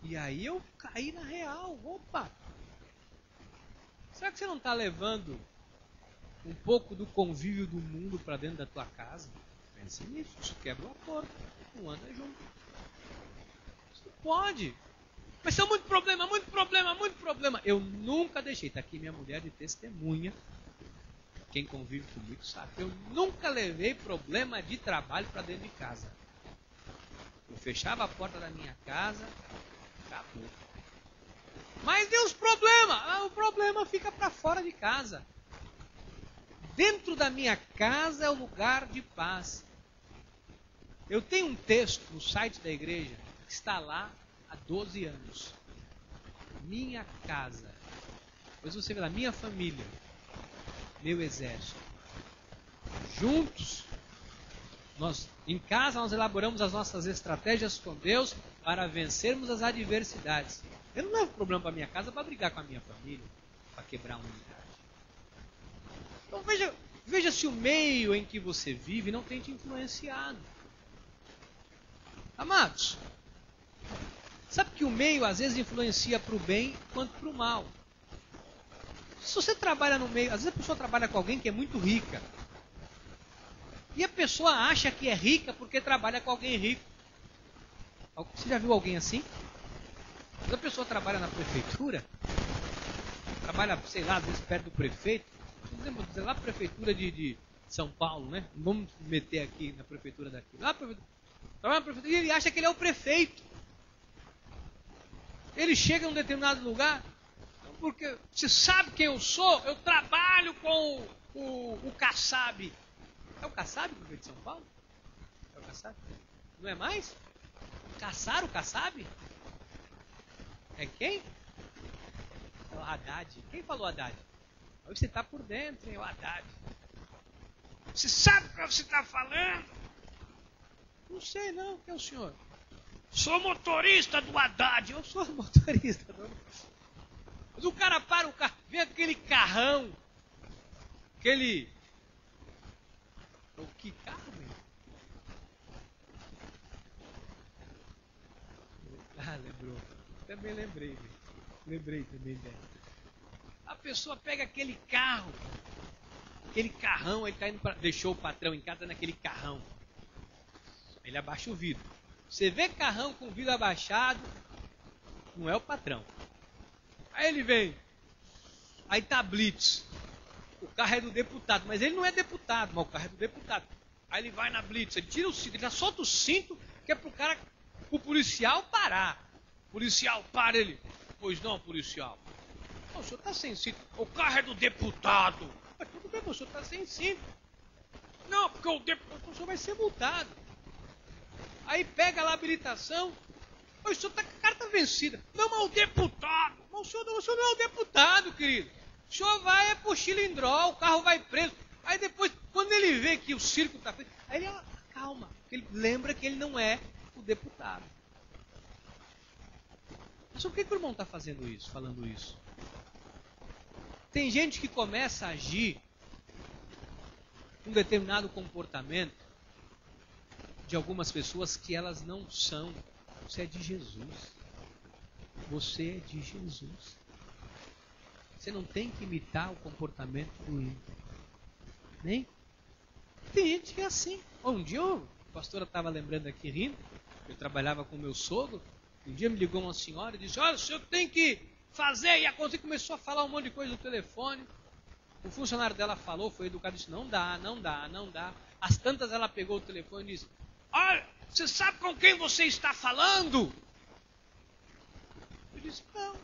E aí eu caí na real. Opa! Será que você não está levando um pouco do convívio do mundo para dentro da tua casa? Pense nisso. Isso quebra o acordo. Não anda junto. Isso não pode. Mas é muito problema, muito problema, muito problema. Eu nunca deixei. Está aqui minha mulher de testemunha. Quem convive comigo sabe. Eu nunca levei problema de trabalho para dentro de casa. Eu fechava a porta da minha casa, acabou. Mas tem os problemas. O problema fica para fora de casa. Dentro da minha casa é o lugar de paz. Eu tenho um texto no site da igreja que está lá há 12 anos. Minha casa. Depois você vê lá, minha família. Meu exército. Juntos, em casa nós elaboramos as nossas estratégias com Deus para vencermos as adversidades. Eu não levo problema para minha casa para brigar com a minha família, para quebrar uma unidade. Então veja se o meio em que você vive não tem te influenciado. Amados, sabe que o meio às vezes influencia para o bem quanto para o mal. Se você trabalha no meio, às vezes a pessoa trabalha com alguém que é muito rica. E a pessoa acha que é rica porque trabalha com alguém rico. Você já viu alguém assim? Quando a pessoa trabalha na prefeitura, trabalha, sei lá, às vezes perto do prefeito, por exemplo, sei lá, a prefeitura de São Paulo, né? Não vamos meter aqui na prefeitura daqui. Lá, trabalha na prefeitura e ele acha que ele é o prefeito. Ele chega em um determinado lugar, porque você sabe quem eu sou? Eu trabalho com o Kassab. É o Kassab, prefeito de São Paulo? É o Kassab? Não é mais? Caçaram o Kassab? É quem? É o Haddad. Quem falou Haddad? Aí você está por dentro, hein? O Haddad. Você sabe o que você está falando? Não sei não, quem é o senhor? Sou motorista do Haddad. Eu sou motorista do... Mas o cara para o carro, vê aquele carrão, aquele... O que carro, meu? Ah, lembrou. Também lembrei, meu. Lembrei também dela. A pessoa pega aquele carro, aquele carrão, ele tá indo pra... deixou o patrão em casa naquele carrão. Ele abaixa o vidro. Você vê carrão com o vidro abaixado, não é o patrão. Aí ele vem, aí tá blitz. O carro é do deputado, mas ele não é deputado, mas o carro é do deputado. Aí ele vai na blitz, ele tira o cinto, ele já solta o cinto, que é pro policial parar. O policial para ele. Pois não, policial. Não, o senhor tá sem cinto. O carro é do deputado. Mas tudo bem, o senhor tá sem cinto. Não, porque o senhor vai ser multado. Aí pega lá a habilitação. O senhor está com a carta vencida. Não, mas o deputado. Mas o senhor não é o deputado, querido. O senhor vai pro Chilindró, o carro vai preso. Aí depois, quando ele vê que o circo está feito, aí ele acalma. Ele lembra que ele não é o deputado. Mas por que o irmão está fazendo isso, falando isso? Tem gente que começa a agir um determinado comportamento de algumas pessoas que elas não são. Você é de Jesus. Você é de Jesus. Você não tem que imitar o comportamento do ímpio. Nem? Tem gente que é assim. Um dia a pastora estava lembrando aqui rindo, eu trabalhava com meu sogro, um dia me ligou uma senhora e disse, olha, o senhor tem que fazer, e a coisa começou a falar um monte de coisa no telefone. O funcionário dela falou, foi educado e disse, não dá. Às tantas ela pegou o telefone e disse, olha, você sabe com quem você está falando? Eu disse, não,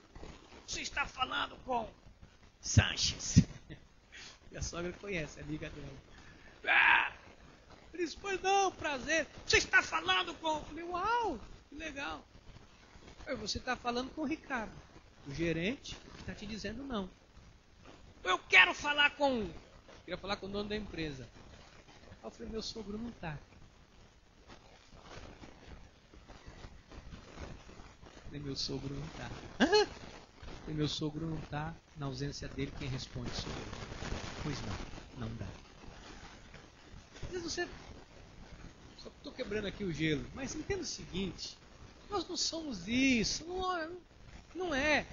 você está falando com Sanches. E a sogra conhece, a amiga dela. Eu disse, pois não, prazer. Você está falando com... Eu falei, uau, que legal. Você está falando com o Ricardo, o gerente, está te dizendo não. Eu quero falar com... Queria falar com o dono da empresa. Eu falei, meu sogro não está. Meu sogro não está. Meu sogro não está. Na ausência dele, quem responde sou eu. Pois não dá. Às vezes você... Só estou quebrando aqui o gelo. Mas entenda o seguinte. Nós não somos isso. Não é.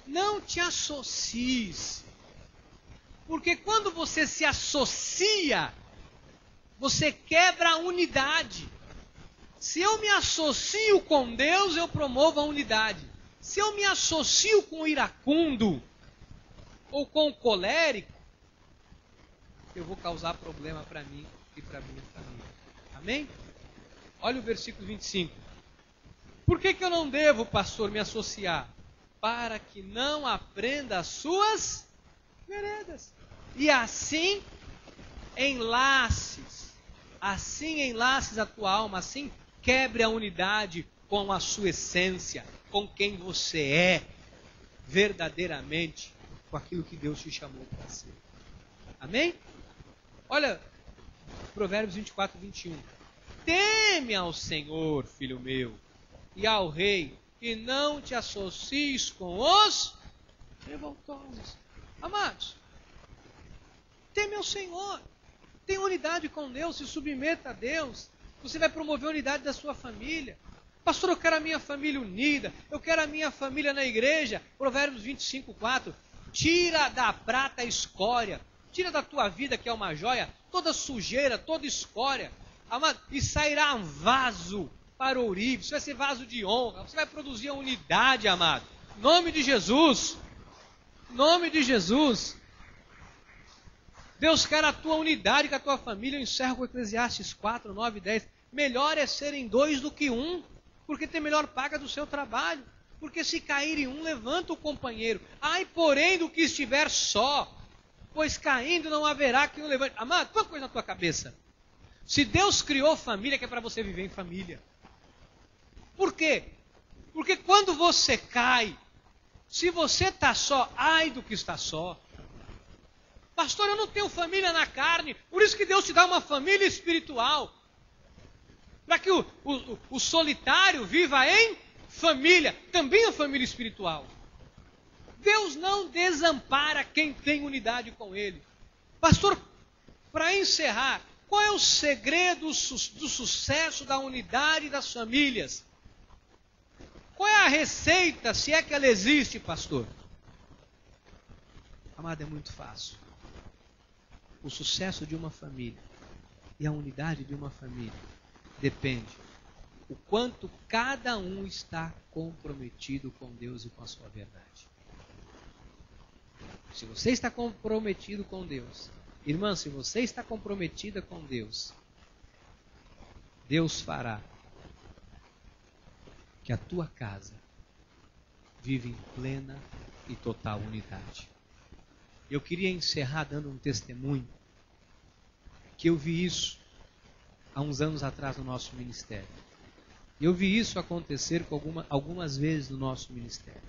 Não te associes. Porque quando você se associa, você quebra a unidade. Se eu me associo com Deus, eu promovo a unidade. Se eu me associo com o iracundo ou com o colérico, eu vou causar problema para mim e para minha família. Amém? Olha o versículo 25. Por que eu não devo, pastor, me associar? Para que não aprenda as suas veredas. E assim enlaces a tua alma, assim quebre a unidade com a sua essência, com quem você é, verdadeiramente, com aquilo que Deus te chamou para ser. Amém? Olha, Provérbios 24, 21. Teme ao Senhor, filho meu, e ao rei, e não te associes com os revoltosos. Amados, teme ao Senhor, tenha unidade com Deus, se submeta a Deus, você vai promover a unidade da sua família. Pastor, eu quero a minha família unida, eu quero a minha família na igreja. Provérbios 25, 4. Tira da prata a escória, tira da tua vida, que é uma joia, toda sujeira, toda escória, amado, e sairá um vaso para o ourives. Você vai ser vaso de honra, você vai produzir a unidade, amado. Em nome de Jesus. Em nome de Jesus. Deus quer a tua unidade com a tua família. Eu encerro com Eclesiastes 4, 9 e 10. Melhor é serem dois do que um, porque tem melhor paga do seu trabalho. Porque se cair em um, levanta o companheiro. Ai, porém, do que estiver só, pois caindo não haverá quem o levante. Amado, põe uma coisa na tua cabeça. Se Deus criou família, que é para você viver em família. Por quê? Porque quando você cai, se você está só, ai do que está só. Pastor, eu não tenho família na carne, por isso que Deus te dá uma família espiritual. Para que o solitário viva em família, também a família espiritual. Deus não desampara quem tem unidade com Ele. Pastor, para encerrar, qual é o segredo do sucesso da unidade das famílias? Qual é a receita, se é que ela existe, pastor? Amado, é muito fácil. O sucesso de uma família e a unidade de uma família depende o quanto cada um está comprometido com Deus e com a sua verdade. Se você está comprometido com Deus, irmã, se você está comprometida com Deus, Deus fará que a tua casa vive em plena e total unidade. Eu queria encerrar dando um testemunho porque eu vi isso há uns anos atrás no nosso ministério. Eu vi isso acontecer algumas vezes no nosso ministério.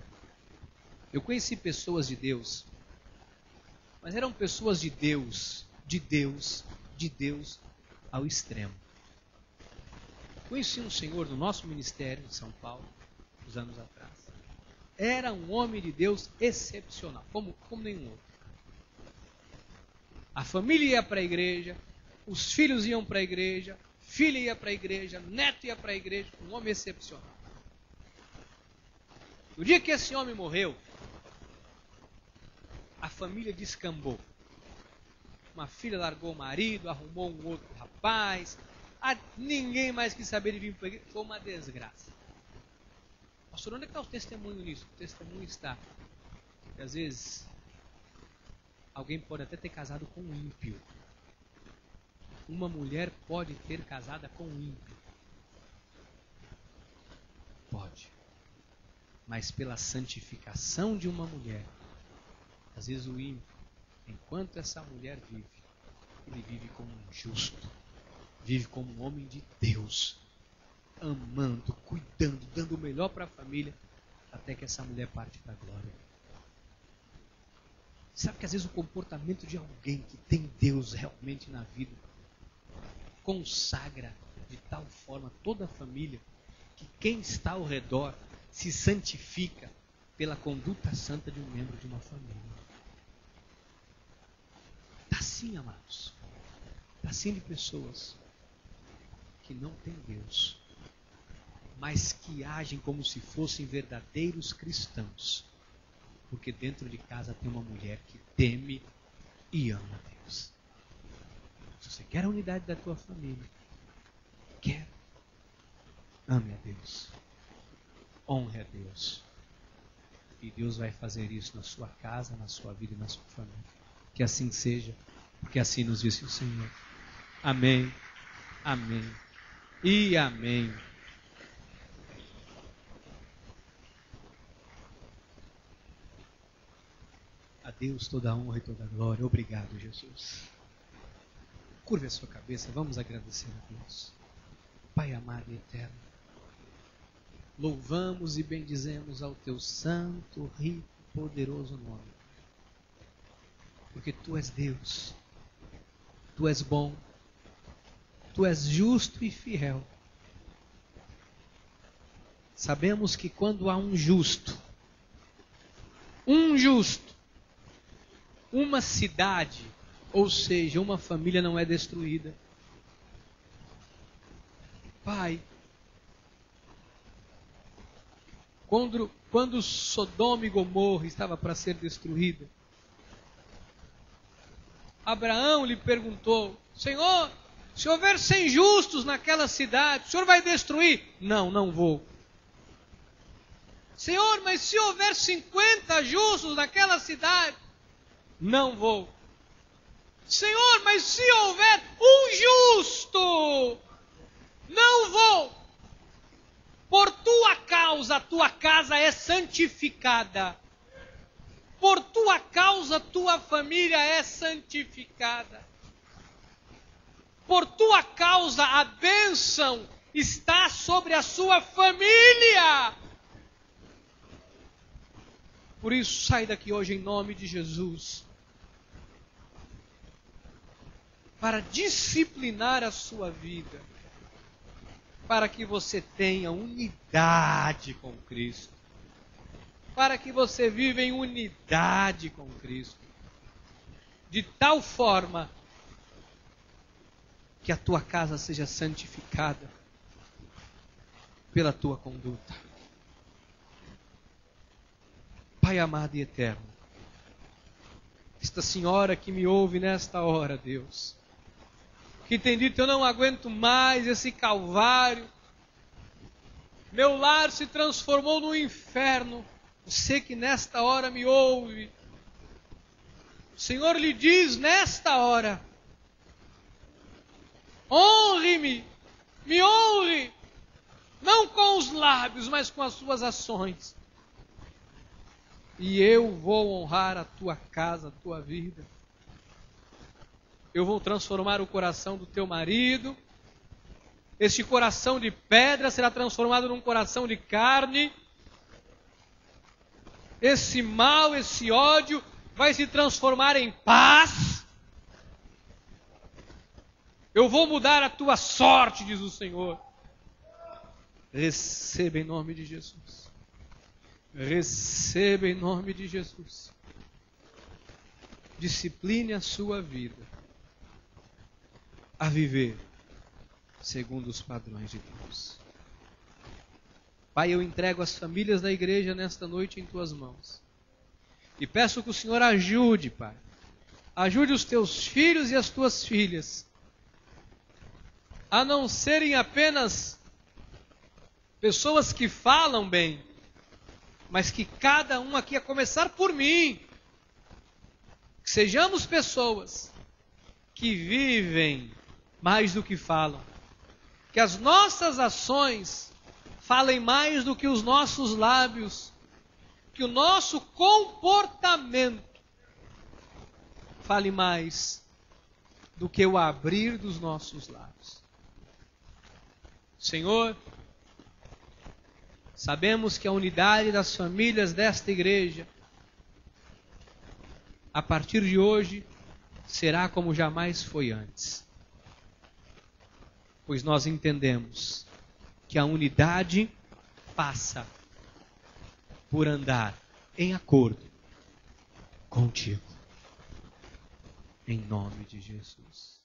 Eu conheci pessoas de Deus, mas eram pessoas de Deus ao extremo. Conheci um senhor no nosso ministério de São Paulo, uns anos atrás. Era um homem de Deus excepcional, como nenhum outro. A família ia para a igreja, os filhos iam para a igreja, filha ia para a igreja, neto ia para a igreja, um homem excepcional. No dia que esse homem morreu, a família descambou. Uma filha largou o marido, arrumou um outro rapaz, ninguém mais quis saber de vir para a igreja, foi uma desgraça. Pastor, onde é que está o testemunho nisso? O testemunho está que às vezes alguém pode até ter casado com um ímpio. Uma mulher pode ter casado com um ímpio. Pode. Mas pela santificação de uma mulher, às vezes o ímpio, enquanto essa mulher vive, ele vive como um justo, vive como um homem de Deus, amando, cuidando, dando o melhor para a família, até que essa mulher parte para a glória. Sabe que às vezes o comportamento de alguém que tem Deus realmente na vida consagra de tal forma toda a família que quem está ao redor se santifica pela conduta santa de um membro de uma família. Está assim, amados. Está assim de pessoas que não têm Deus, mas que agem como se fossem verdadeiros cristãos, porque dentro de casa tem uma mulher que teme e ama Deus. Se você quer a unidade da tua família, ame a Deus, honre a Deus, e Deus vai fazer isso na sua casa, na sua vida e na sua família. Que assim seja, porque assim nos disse o Senhor. Amém, amém e amém. A Deus toda a honra e toda a glória. Obrigado, Jesus. Curve a sua cabeça, vamos agradecer a Deus. Pai amado e eterno, louvamos e bendizemos ao teu santo, rico, poderoso nome. Porque tu és Deus, tu és bom, tu és justo e fiel. Sabemos que quando há um justo, uma cidade, ou seja, uma família não é destruída. Pai, quando Sodoma e Gomorra estava para ser destruída, Abraão lhe perguntou: Senhor, se houver 100 justos naquela cidade, o Senhor vai destruir? Não, não vou. Senhor, mas se houver 50 justos naquela cidade? Não vou. Senhor, mas se houver um justo? Não vou. Por tua causa, a tua casa é santificada. Por tua causa, tua família é santificada. Por tua causa, a bênção está sobre a sua família. Por isso, sai daqui hoje em nome de Jesus, para disciplinar a sua vida, para que você tenha unidade com Cristo, para que você viva em unidade com Cristo, de tal forma que a tua casa seja santificada pela tua conduta. Pai amado e eterno, esta senhora que me ouve nesta hora, Deus, que tem dito: eu não aguento mais esse calvário, meu lar se transformou no inferno. Você que nesta hora me ouve, o Senhor lhe diz nesta hora: honre-me, me honre, não com os lábios, mas com as suas ações. E eu vou honrar a tua casa, a tua vida. eu vou transformar o coração do teu marido. Este coração de pedra será transformado num coração de carne. Esse mal, esse ódio vai se transformar em paz. Eu vou mudar a tua sorte, diz o Senhor. Receba em nome de Jesus. Receba em nome de Jesus. Discipline a sua vida a viver segundo os padrões de Deus. Pai, eu entrego as famílias da igreja nesta noite em tuas mãos. E peço que o Senhor ajude, Pai. Ajude os teus filhos e as tuas filhas a não serem apenas pessoas que falam bem, mas que cada um aqui, a começar por mim, que sejamos pessoas que vivem mais do que falam. Que as nossas ações falem mais do que os nossos lábios. Que o nosso comportamento fale mais do que o abrir dos nossos lábios. Senhor, sabemos que a unidade das famílias desta igreja, a partir de hoje, será como jamais foi antes. Pois nós entendemos que a unidade passa por andar em acordo contigo. Em nome de Jesus.